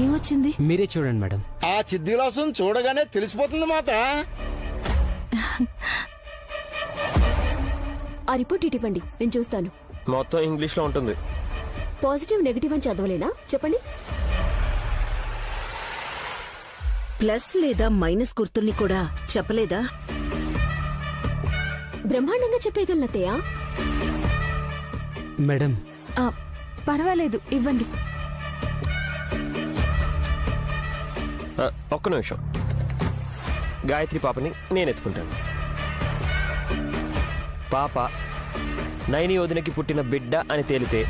ఏమొచ్చింది? మీరే చూడండి మేడం. ఆ చిద్ది గ్లాసును చూడగానే తెలిసిపోతుంది మాత. ఆ రిపోర్ట్ ఇవ్వండి, నేను చూస్తాను. మొత్తం ఇంగ్లీష్ లో ఉంటుంది. పాజిటివ్ నెగటివ్ అని చదవలేనా? చెప్పండి. ప్లస్ లేదా మైనస్ గుర్తుల్ని కూడా చెప్పలేదా? బ్రహ్మాండంగా చెప్పేయగలనత్తయ్యా. మేడం పర్వాలేదు, ఇవ్వండి. ఒక్క నిమిషం. గాయత్రి పాపని నేను ఎత్తుకుంటాను. పాప నైని వదినకి పుట్టిన బిడ్డ అని తేలితే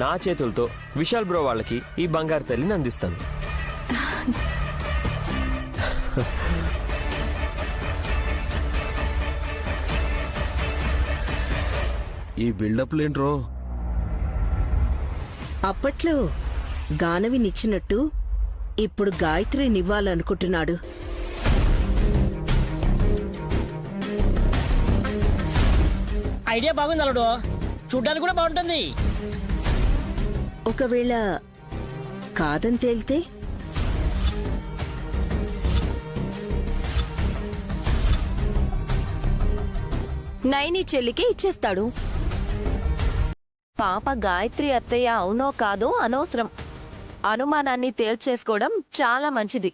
నా చేతులతో విశాల్ బ్రో వాళ్ళకి ఈ బంగారు తల్లిని అందిస్తాను. ఈ బిల్డప్ లేంట్రో. అప్పట్లో గానవినిచ్చినట్టు ఇప్పుడు గాయత్రినివ్వాలనుకుంటున్నాడు. ఐడియా బాగుంది అల్లుడు, చూడ్డానికి కూడా బాగుంటుంది. ఒకవేళ కాదని తేలితే? నైని చెల్లికి ఇచ్చేస్తాడు. పాప గాయత్రి అత్తయ్య అవునో కాదో అనవసరం. అనుమానాన్ని తేల్చేసుకోవడం చాలా మంచిది.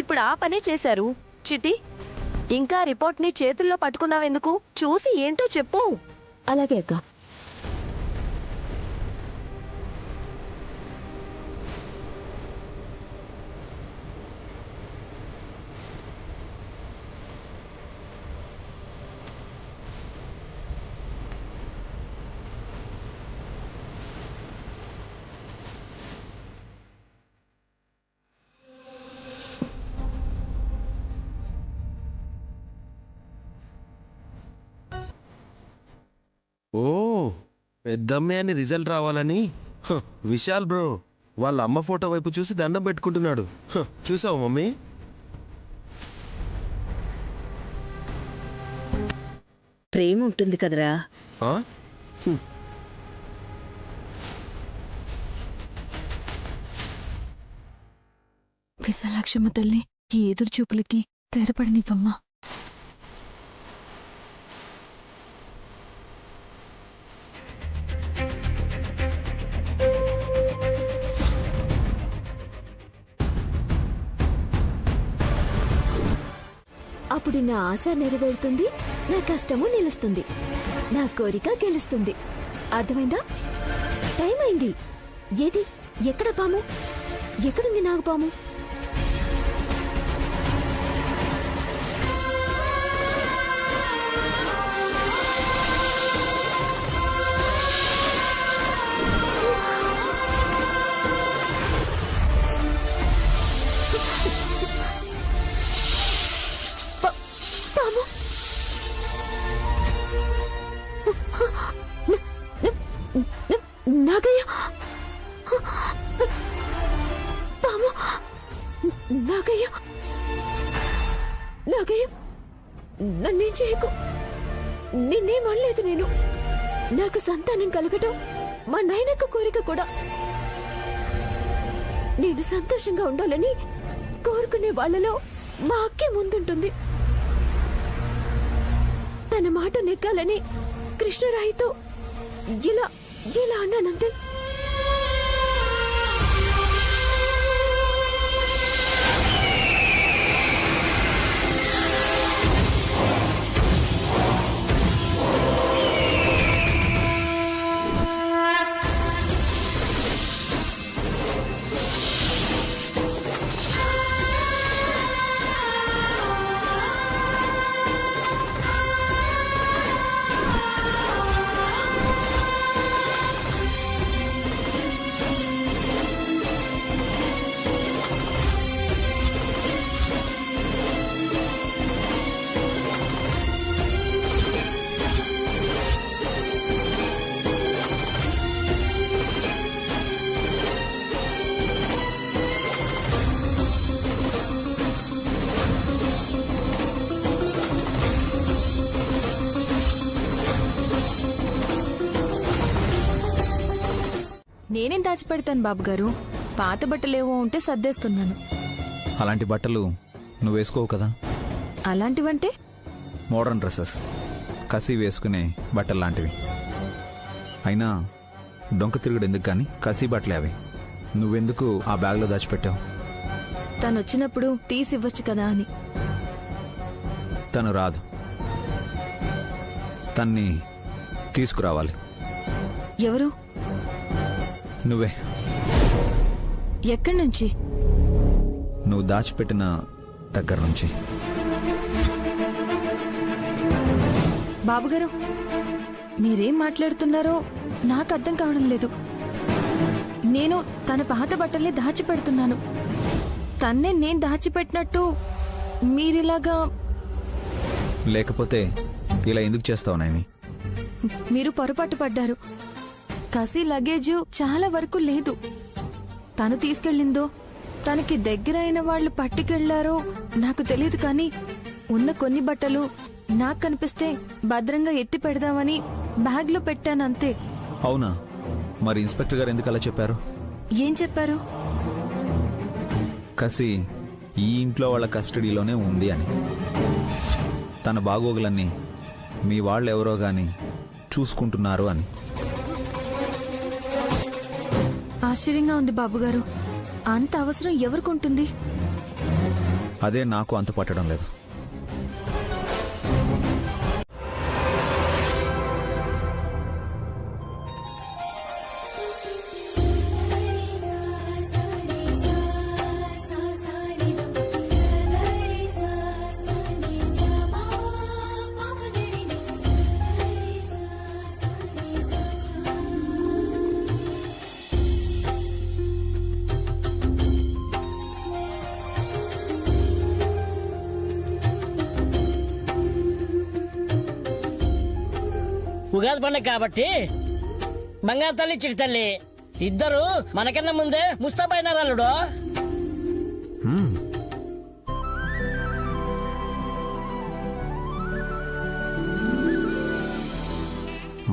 ఇప్పుడు ఆ పని చేశారు. చిట్టి, ఇంకా రిపోర్ట్ని చేతుల్లో పట్టుకున్నావెందుకు? చూసి ఏంటో చెప్పు. అలాగే అక్క. ఓ పెద్దమ్మే అని రిజల్ట్ రావాలని విశాల్ బ్రో వాళ్ళ అమ్మ ఫోటో వైపు చూసి దండం పెట్టుకుంటున్నాడు. చూసావు మమ్మీ? ప్రేమ ఉంటుంది కదరా. విశాలాక్షమ్మ తల్లి, ఈ ఎదురు చూపులకి తెరపడనివ్వమ్మా. అప్పుడు నా ఆశ నెరవేరుతుంది, నా కష్టము నిలుస్తుంది, నా కోరిక గెలుస్తుంది. అర్థమైందా? టైం అయింది. ఏది? ఎక్కడ పాము? ఎక్కడుంది నాగపాము? నాగయ్య, పాము! నాగయ్య, నాగయ్య, నన్నేం చేయకు. నిన్నేం అనలేదు నేను. నాకు సంతానం కలగటం మా నాయనకు కోరిక కూడా. నేను సంతోషంగా ఉండాలని కోరుకునే వాళ్లలో మా అక్కే ముందుంటుంది. తన మాట నెగ్గాలని కృష్ణరాయితో ఇలా ఇలా అన్నానంతే. నేనేం దాచిపెడతాను బాబుగారు? పాత బట్టలేవో ఉంటే సర్దేస్తున్నాను. అలాంటి బట్టలు నువ్వు వేసుకోవు కదా. అలాంటివంటే? మోడర్న్ డ్రెస్సెస్, కసి వేసుకునే బట్టలు లాంటివి. అయినా డొంక తిరుగుడు ఎందుకు కానీ, కసి బట్టలే అవి. నువ్వెందుకు ఆ బ్యాగ్లో దాచిపెట్టావు? తను వచ్చినప్పుడు తీసివ్వచ్చు కదా అని. తను రాదు, తన్ని తీసుకురావాలి. ఎవరు? నువ్వే. ఎక్కడి నుంచి? నువ్వు దాచిపెట్టిన దగ్గర నుంచి. బాబుగారు, మీరేం మాట్లాడుతున్నారో నాకు అర్థం కావడం లేదు. నేను తన పాత బట్టల్ని దాచిపెడుతున్నాను. తన్నే నేను దాచిపెట్టినట్టు మీరిలాగా. లేకపోతే ఇలా ఎందుకు చేస్తావు నాయని? మీరు పొరపాటు పడ్డారు. కసి లగేజ్ చాలా వరకు లేదు. తను తీసుకెళ్ళిందో తనకి దగ్గరైన వాళ్ళు పట్టుకెళ్లారో నాకు తెలియదు, కానీ ఉన్న కొన్ని బట్టలు నాకు కనిపిస్తే భద్రంగా ఎత్తి పెడదామని బ్యాగ్లో పెట్టానంతే. అవునా? మరి ఇన్స్పెక్టర్ గారు ఎందుకు అలా చెప్పారు? ఏం చెప్పారు? కసి ఈ ఇంట్లో వాళ్ళ కస్టడీలోనే ఉంది అని. తన బాగోగులన్నీ మీ వాళ్ళెవరో గాని చూసుకుంటున్నారు అని. ఆశ్చర్యంగా ఉంది బాబుగారు. అంత అవసరం ఎవరికుంటుంది? అదే నాకు అంత పట్టడం లేదు. ఉగాది పండుగ కాబట్టి బంగారు తల్లి చిటి తల్లి ఇద్దరు మనకన్నా ముందే ముస్తాబైనారు అల్లుడు.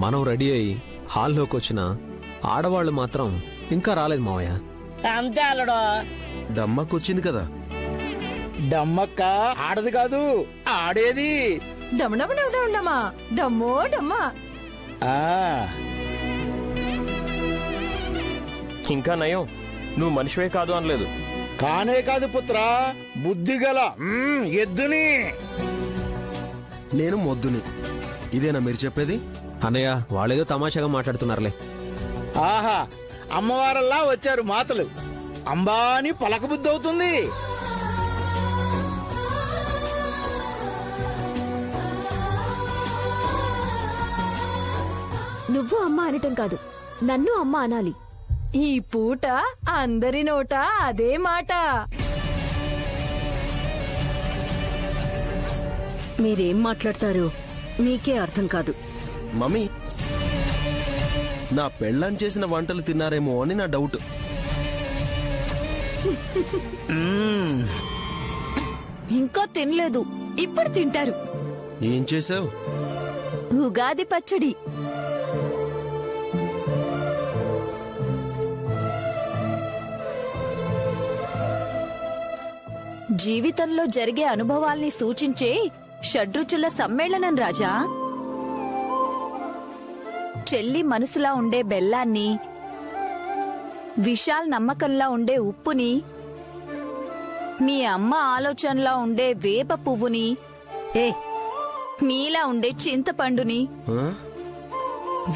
మనం రెడీ అయ్యి హాల్లోకి వచ్చిన ఆడవాళ్ళు మాత్రం ఇంకా రాలేదు మావయ్య. అంతే అల్లుడు. డమ్మకొచ్చింది కదా. డమ్మక్క ఆడది కాదు, ఆడేది. డమ్మో డమ్మా. ఆ ఇంకా నయం, నువ్వు మనిషివే కాదు అనలేదు. కానే కాదు పుత్రా, బుద్ధిగల ఎద్దుని. నేను మొద్దుని. ఇదేనా మీరు చెప్పేది? అన్నయ్య వాళ్ళేదో తమాషాగా మాట్లాడుతున్నారులే. ఆహా, అమ్మవారల్లా వచ్చారు మాటలు. అంబాని పలకబుద్ధి అవుతుంది. నువ్వు అమ్మ అనటం కాదు, నన్ను అమ్మ అనాలి. ఈ పూట అందరి నోట అదే మాట. మీరేం మాట్లాడతారో మీకే అర్థం కాదు. మమ్మీ, నా పెళ్ళాం చేసిన వంటలు తిన్నారేమో అని నా డౌట్. ఇంకా తినలేదు, ఇప్పుడు తింటారు. ఏం చేసావు? ఉగాది పచ్చడి. జీవితంలో జరిగే అనుభవాల్ని సూచించే షడ్రుచుల సమ్మేళనం రాజా. చెల్లి మనసులా ఉండే బెల్లాన్ని, విశాల్ నమ్మకంలా ఉండే ఉప్పుని, మీ అమ్మ ఆలోచనలా ఉండే వేప పువ్వుని, మీలా ఉండే చింతపండుని,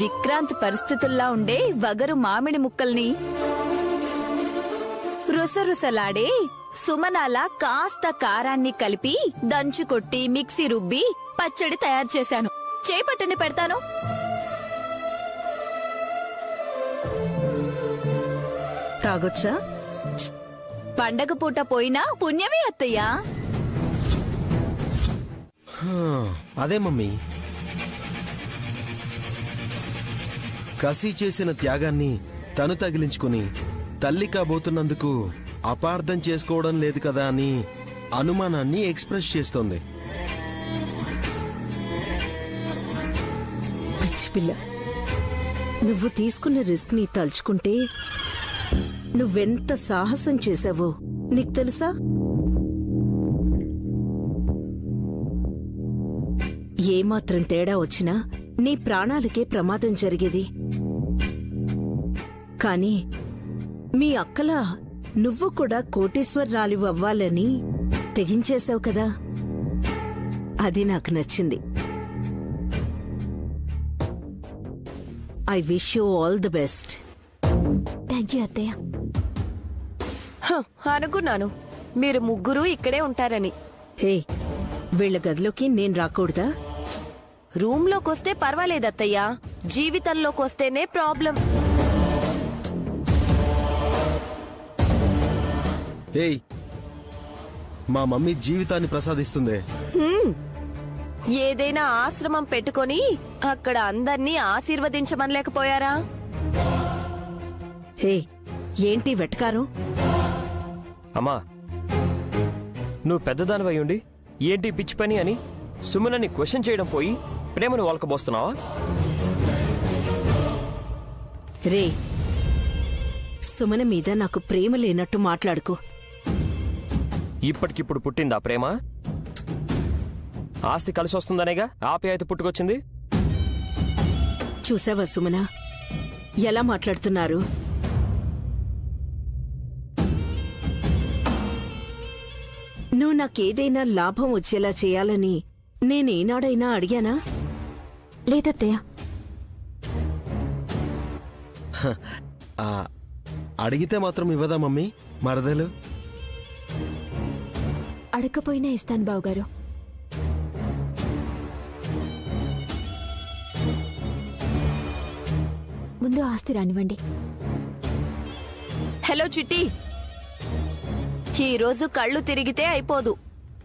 విక్రాంత్ పరిస్థితుల్లా ఉండే వగరు మామిడి ముక్కల్ని, రుసరుసలాడే సుమనాల కాస్త కారాన్ని కలిపి దంచుకొట్టి మిక్సీ రుబ్బి పచ్చడి తయారు చేశాను. చేపట్టని పెడతాను. తాగొచ్చా? పండగ పూట పోయినా పుణ్యమే అత్తయ్యా. అదే మమ్మీ, కసి చేసిన త్యాగాన్ని తను తగిలించుకుని తల్లి కాబోతున్నందుకు అపార్థం చేసుకోవడం లేదు కదా అని అనుమానాన్ని ఎక్స్ప్రెస్ చేస్తోంది. పిచ్చి పిల్ల, నువ్వు తీసుకున్న రిస్క్ ని తలుచుకుంటే నువ్వెంత సాహసం చేశావో నీకు తెలుసా? ఏమాత్రం తేడా వచ్చినా నీ ప్రాణాలకే ప్రమాదం జరిగేది. కాని మీ అక్కలా నువ్వు కూడా కోటీశ్వరరాలివి అవ్వాలని తెగించేశావు కదా, అది నాకు నచ్చింది. I wish you all the best. Thank you అత్తయ్య. అనుకున్నాను మీరు ముగ్గురు ఇక్కడే ఉంటారని. హే, వీళ్ళ గదిలోకి నేను రాకూడదా? రూమ్లోకొస్తే పర్వాలేదత్తయ్యా, జీవితంలోకొస్తేనే ప్రాబ్లం. ఏయ్, మా మమ్మీ జీవితాన్ని ప్రసాదిస్తుందే. ఏదైనా ఆశ్రమం పెట్టుకొని అక్కడ అందర్నీ ఆశీర్వదించమనలేకపోయారా? హే, ఏంటి వెటకారం? అమ్మా, నువ్వు పెద్దదానివయ్యుండి ఏంటి పిచ్చి పని అని సుమనని క్వశ్చన్ చేయడం పోయి ప్రేమను వలకబోస్తున్నావా? రే, సుమన మీద నాకు ప్రేమ లేనట్టు మాట్లాడుకో. ఇప్పటికిప్పుడు పుట్టిందా ప్రేమ? ఆస్తి కలిసి వస్తుందనేగా ఆప్యాయత పుట్టుకొచ్చింది. చూసావా సుమన ఎలా మాట్లాడుతున్నారు? నువ్వు నాకేదైనా లాభం వచ్చేలా చేయాలని నేనేనాడైనా అడిగానా? లేదత్తయ్య. అడిగితే మాత్రం ఇవ్వదా మమ్మీ మరదలు? అడగకపోయినా ఇస్తాను బావగారు. ముందు ఆస్తి రానివ్వండి. హలో చిట్టి, ఈరోజు కళ్ళు తిరిగితే అయిపోదు,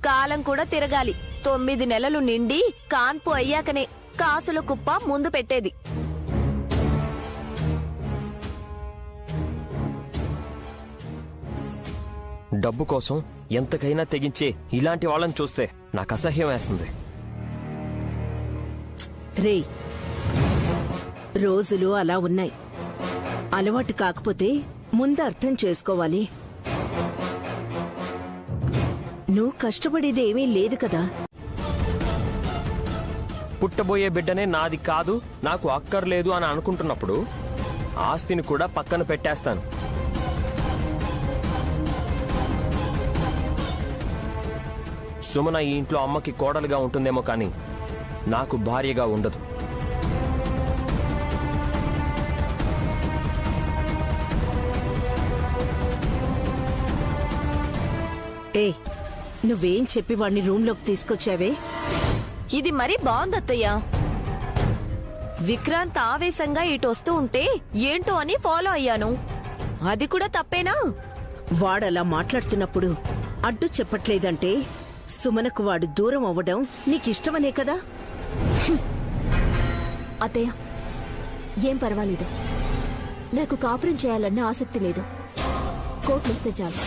కాలం కూడా తిరగాలి. 9 నెలలు నిండి కాన్పు అయ్యాకనే కాసుల కుప్ప ముందు పెట్టేది. డబ్బు కోసం ఎంతకైనా తెగించే ఇలాంటి వాళ్ళని చూస్తే నాకు అసహ్యం వేస్తుంది. రే, రోజులు అలా ఉన్నాయి. అలవాటు కాకపోతే ముందు అర్థం చేసుకోవాలి. నువ్వు కష్టపడేదేమీ లేదు కదా. పుట్టబోయే బిడ్డనే నాది కాదు, నాకు అక్కర్లేదు అని అనుకుంటున్నప్పుడు ఆస్తిని కూడా పక్కన పెట్టేస్తాను. సుమన ఈ ఇంట్లో అమ్మకి కోడలుగా ఉంటుందేమో కానీ నాకు భార్యగా ఉండదు. ఏ, నువ్వేం చెప్పి వాణ్ణి రూంలోకి తీసుకొచ్చావే? ఇది మరీ బాగుందత్తయ్యా. విక్రాంత్ ఆవేశంగా ఇటొస్తూ ఉంటే ఏంటో అని ఫాలో అయ్యాను. అది కూడా తప్పేనా? వాడలా మాట్లాడుతున్నప్పుడు అడ్డు చెప్పట్లేదంటే సుమనకు వాడు దూరం అవ్వడం నీకిష్టమనే కదా? అత్తయ్య, ఏం పర్వాలేదు. నాకు కాపురం చేయాలన్న ఆసక్తి లేదు. కోట్లు వస్తే చాలు.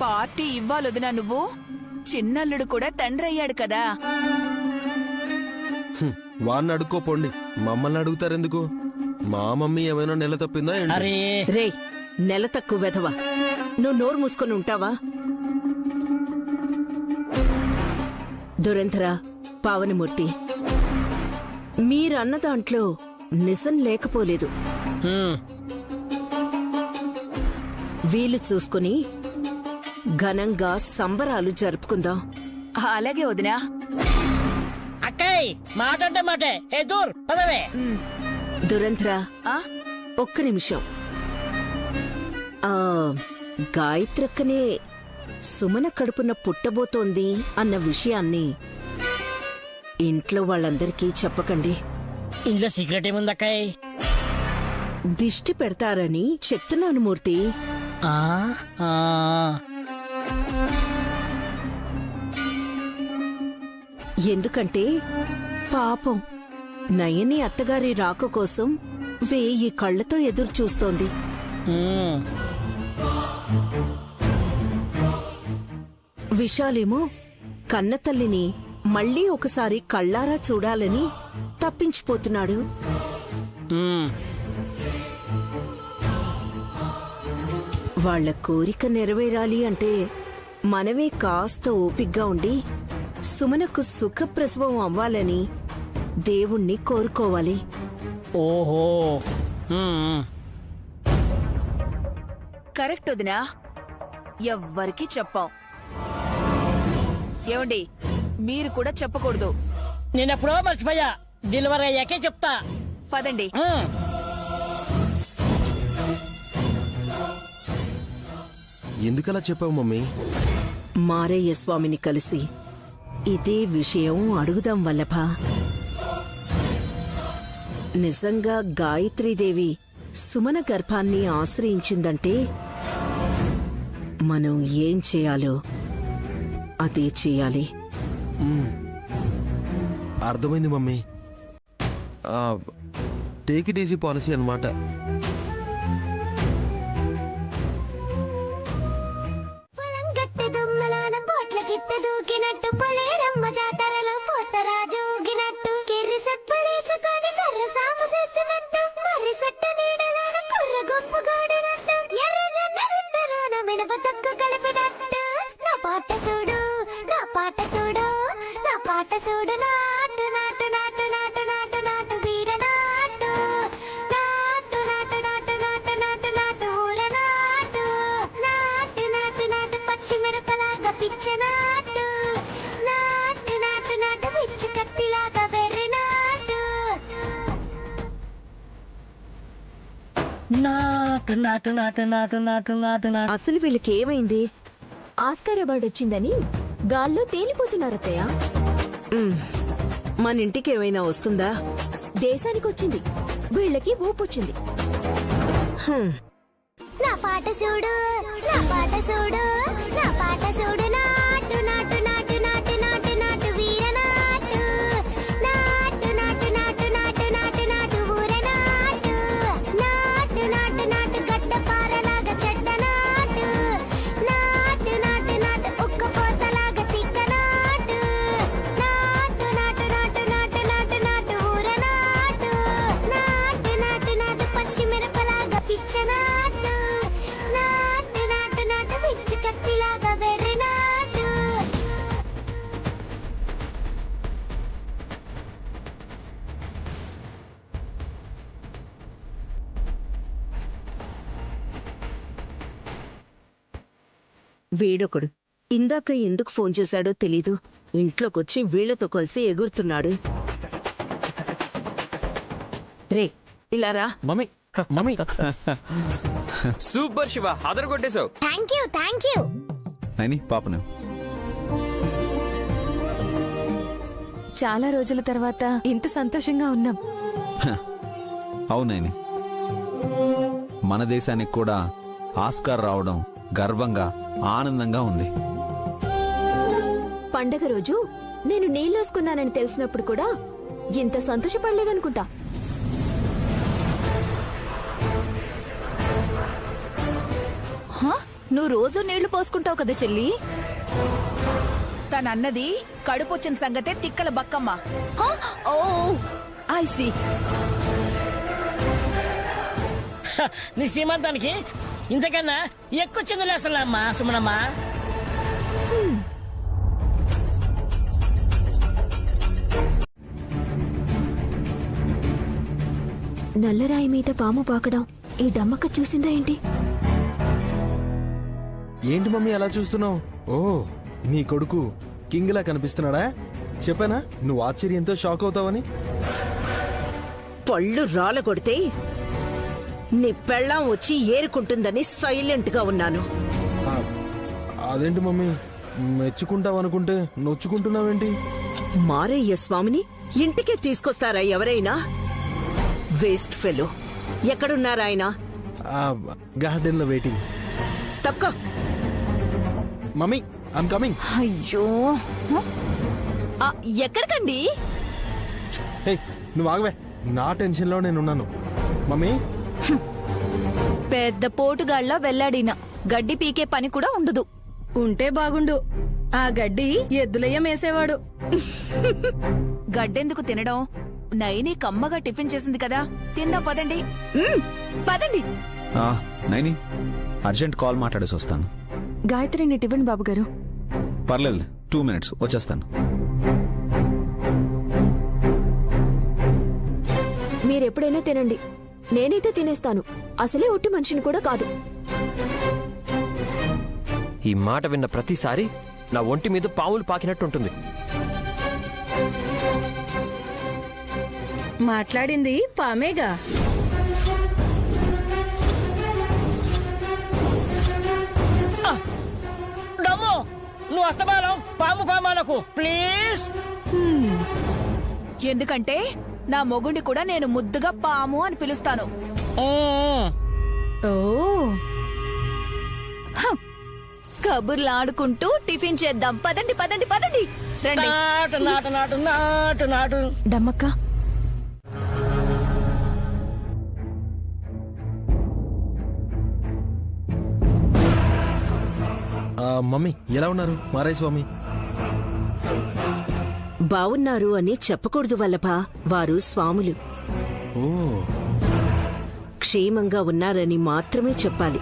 పార్టీ ఇవ్వాలొదినా నువ్వు? చిన్నల్లుడు కూడా తండ్రి అయ్యాడు కదా. వాడిని అడుక్కోపోండి, మమ్మల్ని అడుగుతారెందుకు? మా మమ్మీ ఏమైనా నెల తప్పిందా ఏంటి? రే, నెల తక్కువ వెధవా, నువ్వు నోరు మూసుకొని ఉంటావా? దురంధర, పావనమూర్తి, మీరన్న దాంట్లో నిజం లేకపోలేదు. వీలు చూసుకుని ఘనంగా సంబరాలు జరుపుకుందాం. అలాగే వదినా. అక్కయ్, మాటంటే మాటే. ఏ దూర్ పదవే. దురంధర, ఒక్క నిమిషం. గాయత్రక్కనే సుమన కడుపున పుట్టబోతోంది అన్న విషయాన్ని ఇంట్లో వాళ్ళందరికీ చెప్పకండి. ఇంట్లో సీక్రెట్ ఏముందక్కయ్? దిష్టి పెడతారని చెప్తున్నాను మూర్తి. ఎందుకంటే పాపం నయని అత్తగారి రాక కోసం 1000 కళ్లతో ఎదురు చూస్తోంది. విశాలేమో కన్నతల్లిని మళ్ళీ ఒకసారి కళ్ళారా చూడాలని తప్పించిపోతున్నాడు. వాళ్ళ కోరిక నెరవేరాలి అంటే మనమే కాస్త ఓపిగ్గా ఉండి సుమనకు సుఖప్రసవం అవ్వాలని దేవుణ్ణి కోరుకోవాలి. ఓహో కరెక్ట్ వదినా, ఎవ్వరికి చెప్పాం. ఏమండి, మీరు కూడా చెప్పకూడదు. నేనెప్పుడో మర్చిపోయా, డెలివరీ అయ్యాకే చెప్తా. పదండి. ఎందుకలా చెప్పావు మమ్మీ? మారయ్య స్వామిని కలిసి ఇదే విషయం అడుగుదాం వల్లభ. నిజంగా గాయత్రీదేవి సుమన గర్భాన్ని ఆశ్రయించిందంటే మనం ఏం చేయాలో అదే చేయాలి. అర్థమైంది mummy. Take it easy policy అన్నమాట. అసలు వీళ్ళకి ఏమైంది? ఆస్కార్ అవార్డు వచ్చిందని గాల్లో తేలిపోతున్నారత్తయ్య. మన ఇంటికి ఏమైనా వస్తుందా? దేశానికి వచ్చింది, వీళ్ళకి ఊపొచ్చింది. నా పాట చూడు, నా పాట చూడు, నా పాట చూడు, నాటు నాటు నాటు నాటు నాటు నాటు వీర నాటు, నాటు నాటు నాటు నాటు నాటు నాటు ఊర నాటు, నాటు నాటు నాటు గడ్డ పారలాగా చెడ్డ నాటు, నాటు నాటు నాటు ఉక్క పోతలాగా తిక్క నాటు, నాటు నాటు నాటు నాటు నాటు నాటు ఊర నాటు, నాటు నాటు నాటు పచ్చి మిరపలాగా పిచ్చ నాటు, నాటు నాటు నాటు విచ్చు కత్తిలాగా వెర్రి నాటు. వీడొకడు ఇందాక ఎందుకు ఫోన్ చేశాడో తెలీదు. ఇంట్లోకొచ్చి వీళ్లతో కలిసి ఎగురుతున్నాడు. రే ఇలా రా. మమ్మీ మమ్మీ సూపర్ శివ, అదరగొట్టేశావు. Thank you, thank you. Naini పాపను చాలా రోజుల తర్వాత ఇంత సంతోషంగా ఉన్నాం. అవునైని, మన దేశానికి కూడా ఆస్కార్ రావడం గర్వంగా ఆనందంగా ఉంది. పండగ రోజు నేను నీళ్ళోసుకున్నానని తెలిసినప్పుడు కూడా ఇంత సంతోషపడలేదనుకుంటా. నువ్వు రోజు నీళ్లు పోసుకుంటావు కదా చెల్లి. తనన్నది కడుపొచ్చిన సంగతే తిక్కల బక్కమ్మ. ఓ ఐ సీ. నీ సీమంతానికి ఇంతకన్నా ఎక్కువ చిందులు అసలు అమ్మా సుమనమ్మా. నల్లరాయి మీద పాము పాకడం ఈ డమ్మక్క చూసిందా ఏంటి? ఏంటి మమ్మీ అలా చూస్తున్నావు? ఓ, నీ కొడుకు కింగ్లా కనిపిస్తున్నాడా? చెప్పానా నువ్వు ఆశ్చర్యంతో షాక్ అవుతావని? పళ్ళు రాళ్ళ కొడితే నీ పెళ్ళాం వచ్చి ఏరుకుంటుందని సైలెంట్ గా ఉన్నాను. అదేంటి మమ్మీ, మెచ్చుకుంటావనుకుంటే నొచ్చుకుంటున్నావేంటి? మారయ్య స్వామిని ఇంటికే తీసుకొస్తారా ఎవరైనా? Waste fellow. ఎక్కడున్నారాయన? గార్డెన్ లో వెయిటింగ్. తప్పుకో. Mummy I'm coming. అయ్యో, ఎక్కడికండి? హే నువ్వు ఆగవే, నా టెన్షన్ లో నేనున్నాను. మమ్మీ పెద్ద పోటుగాళ్ళ వెళ్లాడిన గడ్డి పీకే పని కూడా ఉండదు. ఉంటే బాగుండు. ఆ గడ్డి ఎద్దులయ్య మేసేవాడు. గడ్డెందుకు తినడం? నైని కమ్మగా టిఫిన్ చేసింది కదా, తిందాం పదండి. పదండి. నైని, అర్జెంట్ కాల్ మాట్లాడేసి వస్తాను. గాయత్రిని టిఫిన్ బాబు గారు. పర్లేదు, 2 minutes వచ్చేస్తాను. మీరెప్పుడైనా తినండి, నేనైతే తినేస్తాను. అసలే ఒట్టి మనిషిని కూడా కాదు. ఈ మాట విన్న ప్రతిసారి నా ఒంటి మీద పావులు పాకినట్టుంటుంది. మాట్లాడింది పామేగా. డమ్మో, నువ్వు అస్తమానం పాము పామాలకు ప్లీజ్. ఎందుకంటే నా మొగుండి కూడా నేను ముద్దుగా పాము అని పిలుస్తాను. ఓ, కబుర్లు ఆడుకుంటూ టిఫిన్ చేద్దాం. పదండి పదండి పదండి. రండి. నాటు నాటు నాటు నాటు నాటు. డమ్మక్క, మమ్మీ ఎలా ఉన్నారు? మారాయి స్వామి. బావున్నారు అని చెప్పకూడదు వల్లభా, వారు స్వాములు. ఓ, క్షేమంగా ఉన్నారని మాత్రమే చెప్పాలి.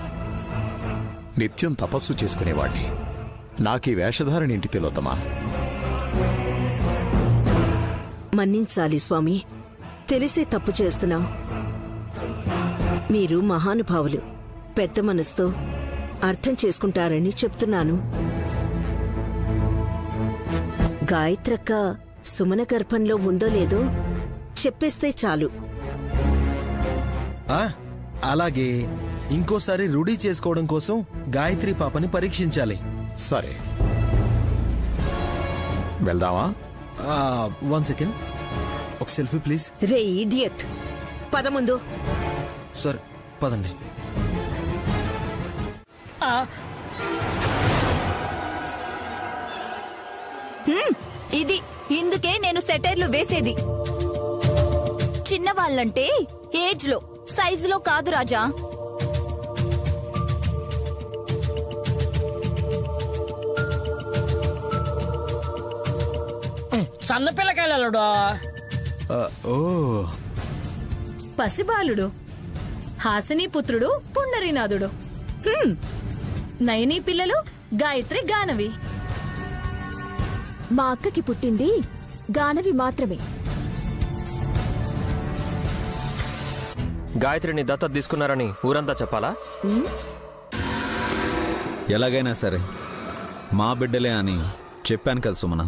నిత్యం తపస్సు చేసుకునేవాణ్ణి. నాకీ వేషధారణ ఇంటి తెలియదమ్మా. మన్నించాలి స్వామి, తెలిసే తప్పు చేస్తున్నాం. మీరు మహానుభావులు, పెద్ద మనసుతో అర్థం చేసుకుంటారని చెప్తున్నాను. గాయత్రక్క సుమన గర్భంలో ఉందో లేదో చెప్పేస్తే చాలు. అలాగే ఇంకోసారి రూఢీ చేసుకోవడం కోసం గాయత్రి పాపని పరీక్షించాలి. సరే, వెళ్దామా? 1 second, ఒక సెల్ఫీ ప్లీజ్. రే ఇడియట్, పద ముందు. సరే పదండి. ఇది ఇందుకే నేను సెటైర్లు వేసేది. చిన్నవాళ్ళంటే ఏజ్ లో, సైజులో కాదు రాజా. సన్నపిల్లకాయలుడు. ఓ, పసిబాలుడు, హాసిని పుత్రుడు పుండరీనాథుడు. నయని పిల్లలు గాయత్రి గానవి. మా అక్కకి పుట్టింది గానవి మాత్రమే. గాయత్రిని దత్తత తీసుకున్నారని ఊరంతా చెప్పాలా? ఎలాగైనా సరే మా బిడ్డలే అని చెప్పాను కదా సుమన.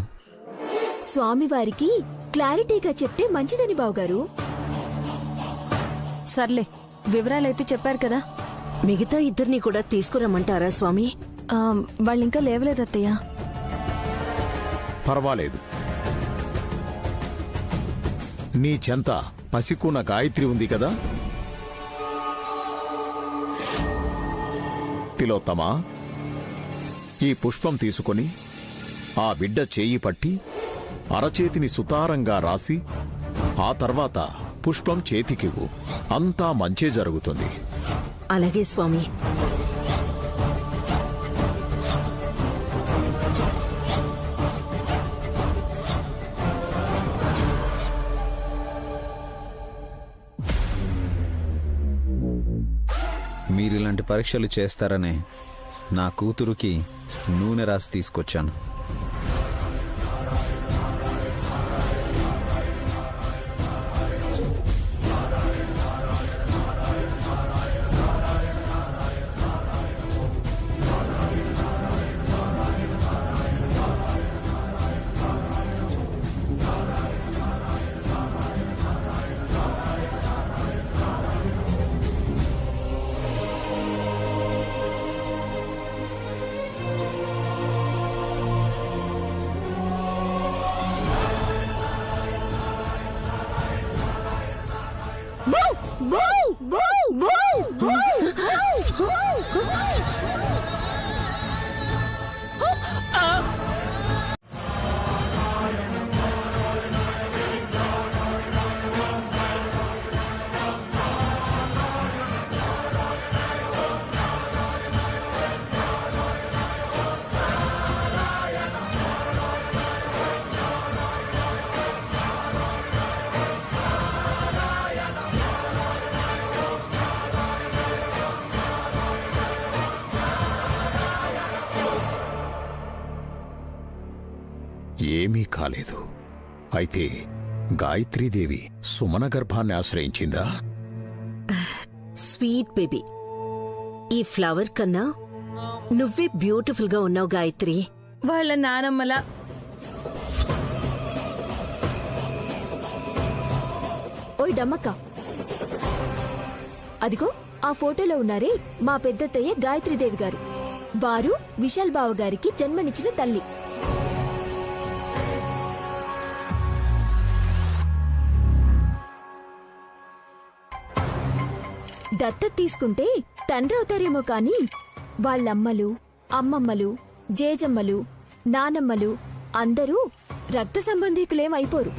స్వామివారికి క్లారిటీగా చెప్తే మంచిదని బావగారు. సర్లే, వివరాలైతే చెప్పారు కదా. మిగతా ఇద్దరిని కూడా తీసుకురమ్మంటారా స్వామి? వాళ్ళింకా లేవలేదు అత్తయ్య. పర్వాలేదు, నీ చెంత పసికూన గాయత్రి ఉంది కదా. తిలోత్తమా, ఈ పుష్పం తీసుకొని ఆ బిడ్డ చేయి పట్టి అరచేతిని సుతారంగా రాసి ఆ తర్వాత పుష్పం చేతికివ్వు. అంతా మంచే జరుగుతుంది. అలాగే స్వామి. మీరిలాంటి పరీక్షలు చేస్తారనే నా కూతురుకి నూనె రాసి తీసుకొచ్చాను. ఏమీ కాలేదు. అయితే గాయత్రీదేవి సుమన గర్భాన్ని ఆశ్రయించిందా? స్వీట్ బేబీ, ఈ ఫ్లవర్ కన్నా నువ్వే బ్యూటిఫుల్ గా ఉన్నావు గాయత్రి. వాళ్ళ నానమ్మల ఓయ్ డమ్మక్క, అదిగో ఆ ఫోటోలో ఉన్నారే మా పెద్దత్తయ్య గాయత్రీదేవి గారు. వారు విశాల్ బావ గారికి జన్మనిచ్చిన తల్లి. దత్తత తీసుకుంటే తండ్రి అవుతారేమో కాని వాళ్ళమ్మలు, అమ్మమ్మలు, జేజమ్మలు, నానమ్మలు అందరూ రక్త సంబంధికులేం అయిపోరు.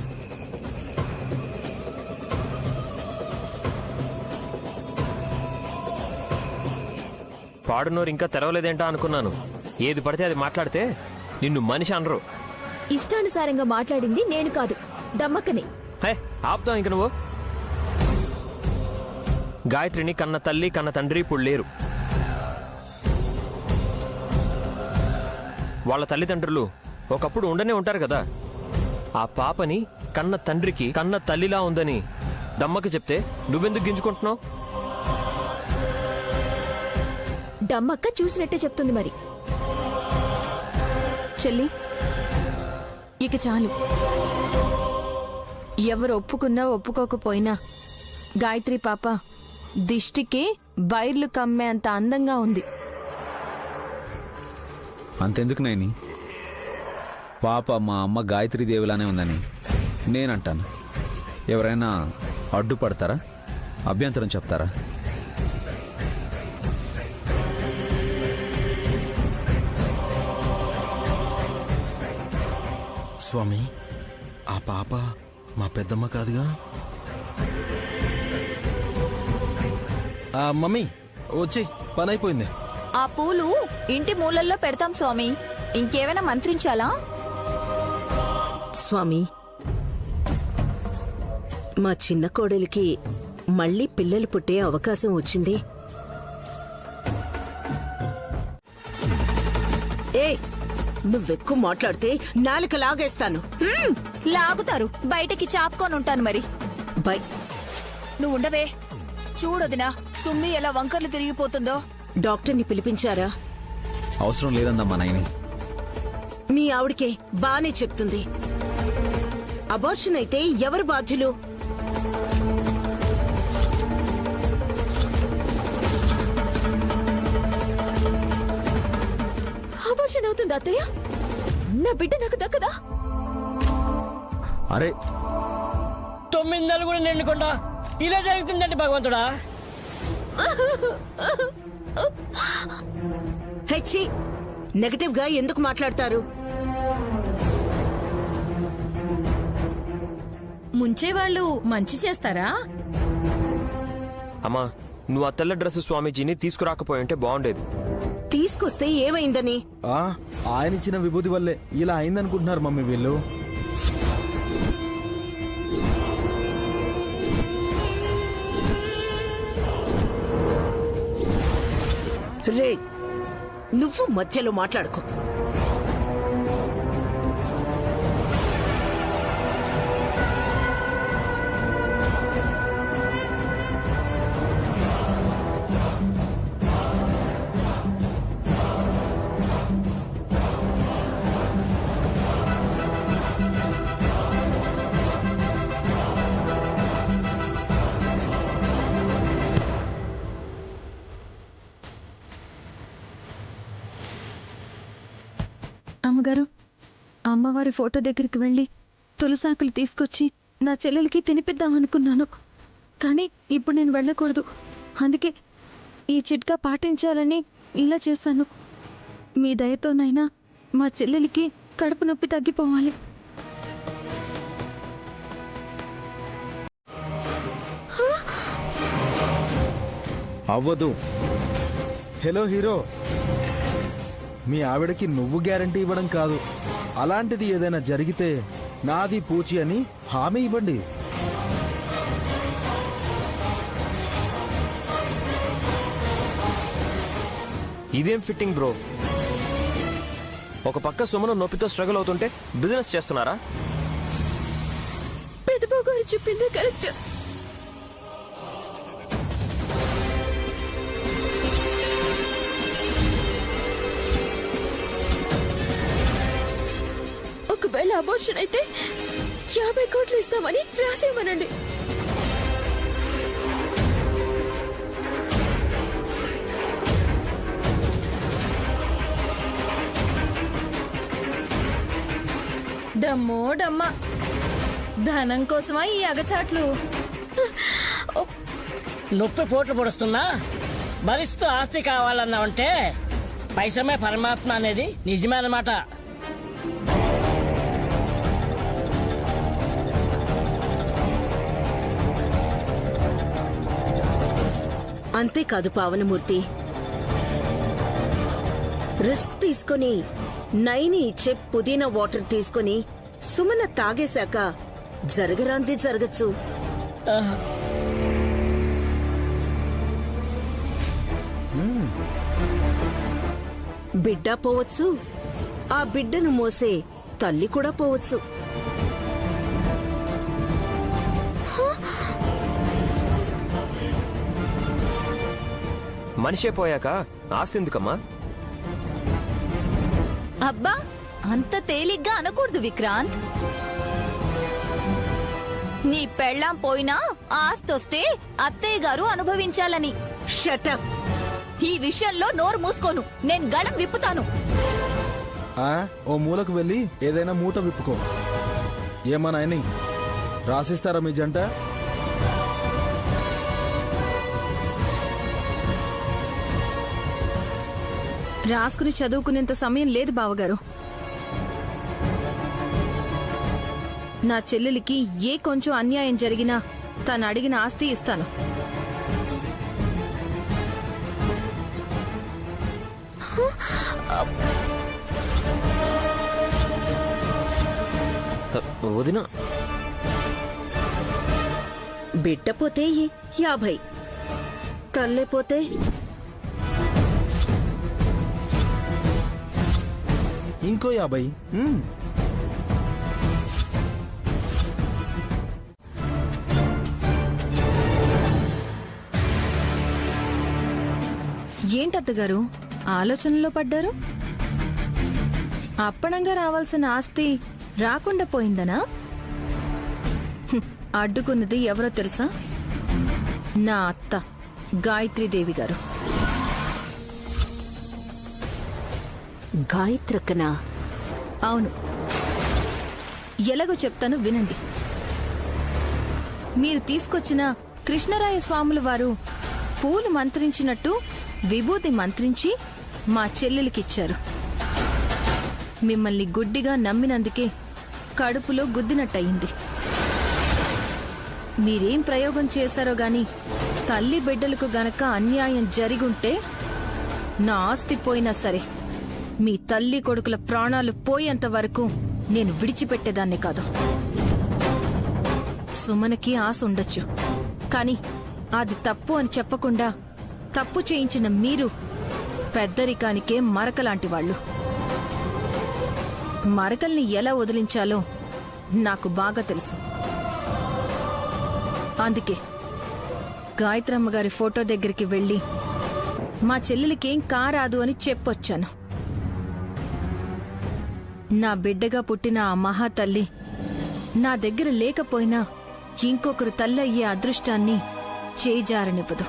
పాడునోరు ఇంకా తెరవలేదేంటా అనుకున్నాను. ఏది పడితే అది మాట్లాడితే నిన్ను మనిషి అనరు. ఇష్టానుసారంగా మాట్లాడింది నేను కాదు, దమ్మక్కనే. హే, ఆపుతావు ఇంక నువ్వు. గాయత్రిని కన్న తల్లి కన్న తండ్రి ఇప్పుడు లేరు. వాళ్ళ తల్లిదండ్రులు ఒకప్పుడు ఉండనే ఉంటారు కదా. ఆ పాపని కన్న తండ్రికి కన్న తల్లిలా ఉందని దమ్మకి చెప్తే నువ్వెందుకు గింజుకుంటున్నావు? దమ్మక్క చూసినట్టే చెప్తుంది మరి. చెల్లి, ఇక చాలు. ఎవరు ఒప్పుకున్నా ఒప్పుకోకపోయినా గాయత్రి పాప దిష్టికి బైర్లు కమ్మే అంత అందంగా ఉంది. అంతెందుకు నైని, పాప మా అమ్మ గాయత్రీదేవిలానే ఉందని నేనంటాను. ఎవరైనా అడ్డుపడతారా? అభ్యంతరం చెప్తారా? స్వామి, ఆ పాప మా పెద్దమ్మ కాదుగా? మమ్మీ వచ్చి పని అయిపోయింది. ఆ పూలు ఇంటి మూలల్లో పెడతాం స్వామి. ఇంకేమైనా మంత్రించాలా? స్వామి, మా చిన్న కోడలికి మళ్ళీ పిల్లలు పుట్టే అవకాశం వచ్చింది. ఏ, నువ్వెక్కువ మాట్లాడితే నాలుక లాగేస్తాను. లాగుతారు, బయటకి చాపుకొని ఉంటాను మరి. బై నువ్వు ఉండవే. చూడొదినా సుమ్మి ఎలా వంకర్లు తిరిగిపోతుందో. డాక్టర్ని పిలిపించారా? అవసరం లేదమ్మా నైని. మీ ఆవిడకే బానే చెప్తుంది. అబార్షన్ అయితే ఎవరు బాధ్యులు? అబార్షన్ అవుతుంది అత్తయ్య? నా బిడ్డ నాకు దక్కదా? అరే 9 నెలలు కూడా నిండుకుండా ఇలా జరుగుతుందంటే భగవంతుడా. హెచ్చి, నెగటివ్ గా ఎందుకు మాట్లాడతారు? ముంచేవాళ్ళు మంచి చేస్తారా? అమ్మా, నువ్వు ఆ తెల్ల డ్రెస్ స్వామీజీని తీసుకురాకపోయింటే బాగుండేది. తీసుకొస్తే ఏమైందని? ఆయన ఇచ్చిన విభూతి వల్లే ఇలా అయిందనుకుంటున్నారు మమ్మీ వీళ్ళు. రే, నువ్వు మధ్యలో మాట్లాడుకో. అమ్మగారు, అమ్మవారి ఫోటో దగ్గరికి వెళ్ళి తులసాకులు తీసుకొచ్చి నా చెల్లెలకి తినిపిద్దామనుకున్నాను. కానీ ఇప్పుడు నేను వెళ్ళకూడదు. అందుకే ఈ చిట్కా పాటించాలని ఇలా చేశాను. మీ దయతోనైనా మా చెల్లెలికి కడుపు నొప్పి తగ్గిపోవాలి. అవ్వదు. హలో హీరో, మీ ఆవిడకి నువ్వు గ్యారంటీ ఇవ్వడం కాదు, అలాంటిది ఏదైనా జరిగితే నాది పూచి అని హామీ ఇవ్వండి. ఇదేం ఫిట్టింగ్ బ్రో? ఒక పక్క సుమన నొప్పితో స్ట్రగుల్ అవుతుంటే బిజినెస్ చేస్తున్నారా? పెద్దబాబు గారు చెప్పిందే కరెక్ట్. ఒకవేళ అబోర్షన్ అయితే 50 కోట్లు ఇస్తామని రాసేమనండి. డమ్మో డమ్మ, ధనం కోసమా ఈ అగచాట్లు? నొప్పి పోట్లు పొడుస్తున్నా భరిస్తూ ఆస్తి కావాలన్నావంటే పైసమే పరమాత్మ అనేది నిజమే అన్నమాట. అంతేకాదు పావనమూర్తి, రిస్క్ తీసుకుని నైని ఇచ్చే పుదీనా వాటర్ తీసుకుని సుమన తాగేశాక జరగరాంది జరగచ్చు. బిడ్డ పోవచ్చు, ఆ బిడ్డను మోసే తల్లి కూడా పోవచ్చు. మనిషే పోయాక ఆస్తి ఎందుకమ్మా? అబ్బా, అంత తేలిగ్గా అనకూడదు విక్రాంత్. నీ పెళ్ళాం పోయినా ఆస్తొస్తే అత్తయ్య గారు అనుభవించాలని. షటప్. ఈ విషయంలో నోరు మూసుకోను, నేను గళం విప్పుతాను. ఓ మూలకు వెళ్ళి ఏదైనా మూట విప్పుకో. ఏమన్నాయని రాసిస్తారా మీ జంట? రాసుకుని చదువుకునేంత సమయం లేదు బావగారు. నా చెల్లెలికి ఏ కొంచెం అన్యాయం జరిగినా తను అడిగిన ఆస్తి ఇస్తాను. వదినా, బిడ్డ పోతే 50, తల్లే పోతే ఇంకో 50. ఏంటత్తగారు ఆలోచనలో పడ్డారు? అప్పనంగా రావాల్సిన ఆస్తి రాకుండా పోయిందనా? అడ్డుకున్నది ఎవరో తెలుసా? నా అత్త గాయత్రీదేవి గారు. గాయత్రక్కనా? అవును. ఎలాగో చెప్తాను వినండి. మీరు తీసుకొచ్చిన కృష్ణరాయ స్వాముల వారు పూలు మంత్రించినట్టు విభూతి మంత్రించి మా చెల్లెలికిచ్చారు. మిమ్మల్ని గుడ్డిగా నమ్మినందుకే కడుపులో గుద్దినట్టయింది. మీరేం ప్రయోగం చేశారో గాని తల్లి బిడ్డలకు గనక అన్యాయం జరిగుంటే నా ఆస్తి పోయినా సరే మీ తల్లి కొడుకుల ప్రాణాలు పోయేంత వరకు నేను విడిచిపెట్టేదాన్ని కాదు. సుమనకి ఆశ ఉండొచ్చు, కాని అది తప్పు అని చెప్పకుండా తప్పు చేయించిన మీరు పెద్దరికానికే మరకలాంటి వాళ్ళు. మరకల్ని ఎలా వదిలించాలో నాకు బాగా తెలుసు. అందుకే గాయత్రమ్మ గారి ఫోటో దగ్గరికి వెళ్లి మా చెల్లెలికేం కారాదు అని చెప్పొచ్చాను. నా బిడ్డగా పుట్టిన ఆ మహాతల్లి నా దగ్గర లేకపోయినా ఇంకొకరు తల్లి అయ్యే అదృష్టాన్ని చేజారనివ్వదు.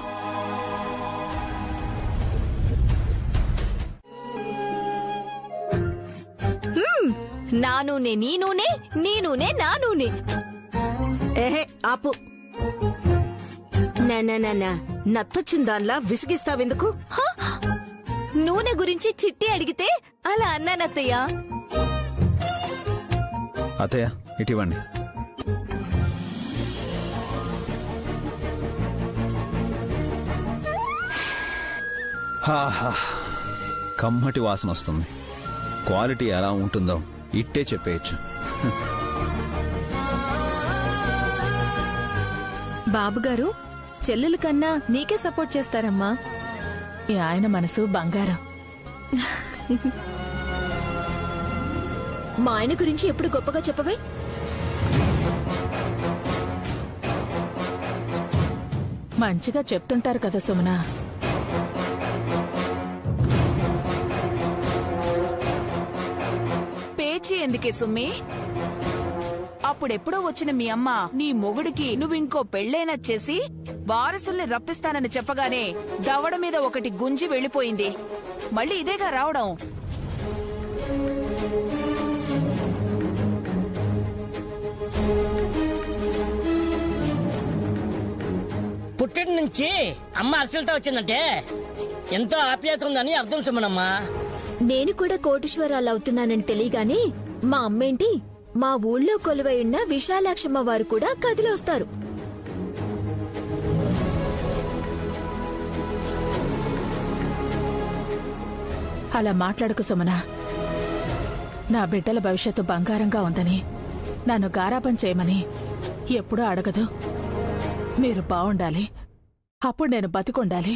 నా నూనె నీ నూనె, నీ నూనె నా నూనె. ఏహే ఆపు. నత్తొచ్చిన దానిలా విసిగిస్తావెందుకు? నూనె గురించి చిట్టి అడిగితే అలా అన్నానత్తయ్య. అత్తయ్య ఇటివ్వండి. కమ్మటి వాసన వస్తుంది. క్వాలిటీ ఎలా ఉంటుందో ఇట్టే చెప్పేయచ్చు. బాబుగారు చెల్లెల కన్నా నీకే సపోర్ట్ చేస్తారమ్మా. ఆయన మనసు బంగారం. మా ఆయన గురించి ఎప్పుడు గొప్పగా చెప్పవే. మంచిగా చెప్తుంటారు కదా సుమన. పేచి ఎందుకే సుమ్మి? అప్పుడెప్పుడో వచ్చిన మీ అమ్మ నీ మొగుడికి నువ్వు ఇంకో పెళ్ళైనా చేసి వారసుల్ని రప్పిస్తానని చెప్పగానే దవడ మీద ఒకటి గుంజి వెళ్ళిపోయింది. మళ్ళీ ఇదేగా రావడం. పుట్టిన నుంచి అమ్మ అరిసెలతో వచ్చిందంటే ఎంతో ఆప్యాయత ఉందని అర్థం సుమనమ్మా. నేను కూడా కోటీశ్వరాలు అవుతున్నానని తెలియగానే మా అమ్మేంటి మా ఊళ్ళో కొలువై ఉన్న విశాలాక్షమ్మ వారు కూడా కదిలొస్తారు. అలా మాట్లాడకు సుమన. నా బిడ్డల భవిష్యత్తు బంగారంగా ఉందని, నన్ను గారాబం చేయమని ఎప్పుడూ అడగదు. మీరు బావుండాలి, అప్పుడు నేను బతికుండాలి.